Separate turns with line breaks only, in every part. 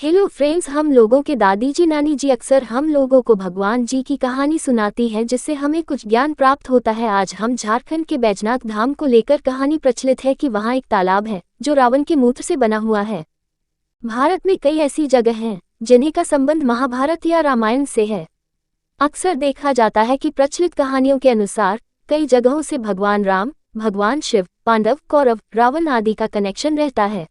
Hello friends, हम लोगों के दादी जी नानी जी अक्सर हम लोगों को भगवान जी की कहानी सुनाती है जिससे हमें कुछ ज्ञान प्राप्त होता है। आज हम झारखंड के बैजनाथ धाम को लेकर कहानी प्रचलित है कि वहाँ एक तालाब है जो रावण के मूत्र से बना हुआ है। भारत में कई ऐसी जगह हैं जिन्हें का संबंध महाभारत या रामायण से है। अक्सर देखा जाता है कि प्रचलित कहानियों के अनुसार कई जगहों से भगवान राम, भगवान शिव, पांडव, कौरव, रावण आदि का कनेक्शन रहता है।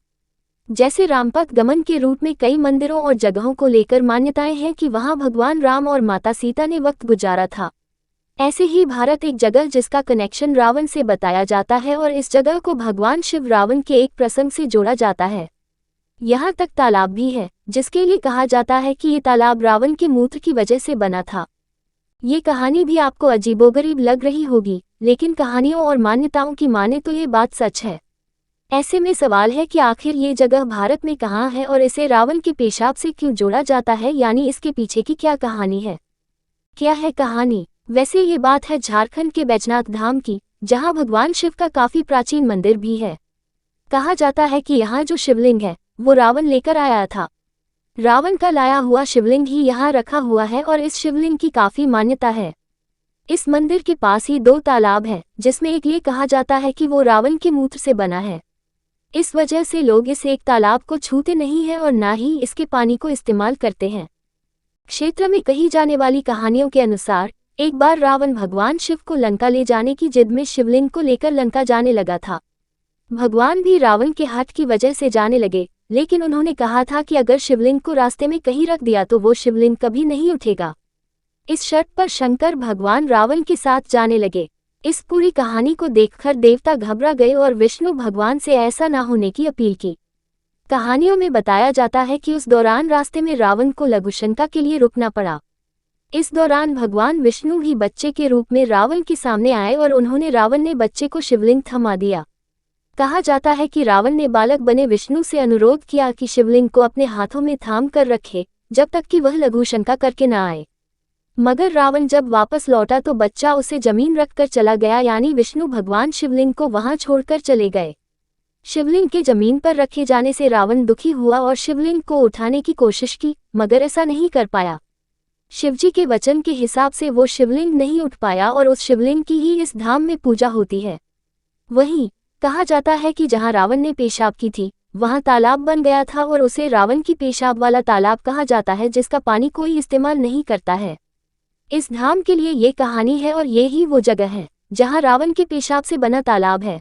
जैसे रामपथ गमन के रूट में कई मंदिरों और जगहों को लेकर मान्यताएं हैं कि वहां भगवान राम और माता सीता ने वक्त गुजारा था। ऐसे ही भारत एक जगह जिसका कनेक्शन रावण से बताया जाता है और इस जगह को भगवान शिव रावण के एक प्रसंग से जोड़ा जाता है। यहाँ तक तालाब भी है जिसके लिए कहा जाता है कि ये तालाब रावण के मूत्र की वजह से बना था। ये कहानी भी आपको अजीबोगरीब लग रही होगी, लेकिन कहानियों और मान्यताओं की माने तो ये बात सच है। ऐसे में सवाल है कि आखिर ये जगह भारत में कहाँ है और इसे रावण के पेशाब से क्यों जोड़ा जाता है, यानी इसके पीछे की क्या कहानी है। क्या है कहानी? वैसे ये बात है झारखंड के बैजनाथ धाम की, जहाँ भगवान शिव का काफी प्राचीन मंदिर भी है। कहा जाता है कि यहाँ जो शिवलिंग है वो रावण लेकर आया था। रावण का लाया हुआ शिवलिंग ही यहाँ रखा हुआ है और इस शिवलिंग की काफी मान्यता है। इस मंदिर के पास ही 2 तालाब हैं जिसमें एक ये कहा जाता है कि वो रावण के मूत्र से बना है। इस वजह से लोग इस एक तालाब को छूते नहीं हैं और ना ही इसके पानी को इस्तेमाल करते हैं। क्षेत्र में कही जाने वाली कहानियों के अनुसार एक बार रावण भगवान शिव को लंका ले जाने की जिद में शिवलिंग को लेकर लंका जाने लगा था। भगवान भी रावण के हठ की वजह से जाने लगे, लेकिन उन्होंने कहा था कि अगर शिवलिंग को रास्ते में कहीं रख दिया तो वो शिवलिंग कभी नहीं उठेगा। इस शर्त पर शंकर भगवान रावण के साथ जाने लगे। इस पूरी कहानी को देखकर देवता घबरा गए और विष्णु भगवान से ऐसा ना होने की अपील की। कहानियों में बताया जाता है कि उस दौरान रास्ते में रावण को लघुशंका के लिए रुकना पड़ा। इस दौरान भगवान विष्णु ही बच्चे के रूप में रावण के सामने आए और उन्होंने रावण ने बच्चे को शिवलिंग थमा दिया। कहा जाता है कि रावण ने बालक बने विष्णु से अनुरोध किया कि शिवलिंग को अपने हाथों में थाम कर रखे जब तक कि वह लघुशंका करके न आए। मगर रावण जब वापस लौटा तो बच्चा उसे जमीन रखकर चला गया, यानी विष्णु भगवान शिवलिंग को वहां छोड़कर चले गए। शिवलिंग के जमीन पर रखे जाने से रावण दुखी हुआ और शिवलिंग को उठाने की कोशिश की, मगर ऐसा नहीं कर पाया। शिवजी के वचन के हिसाब से वो शिवलिंग नहीं उठ पाया और उस शिवलिंग की ही इस धाम में पूजा होती है। वहीं कहा जाता है कि जहां रावण ने पेशाब की थी वहां तालाब बन गया था और उसे रावण की पेशाब वाला तालाब कहा जाता है, जिसका पानी कोई इस्तेमाल नहीं करता है। इस धाम के लिए ये कहानी है और ये ही वो जगह है जहां रावण के पेशाब से बना तालाब है।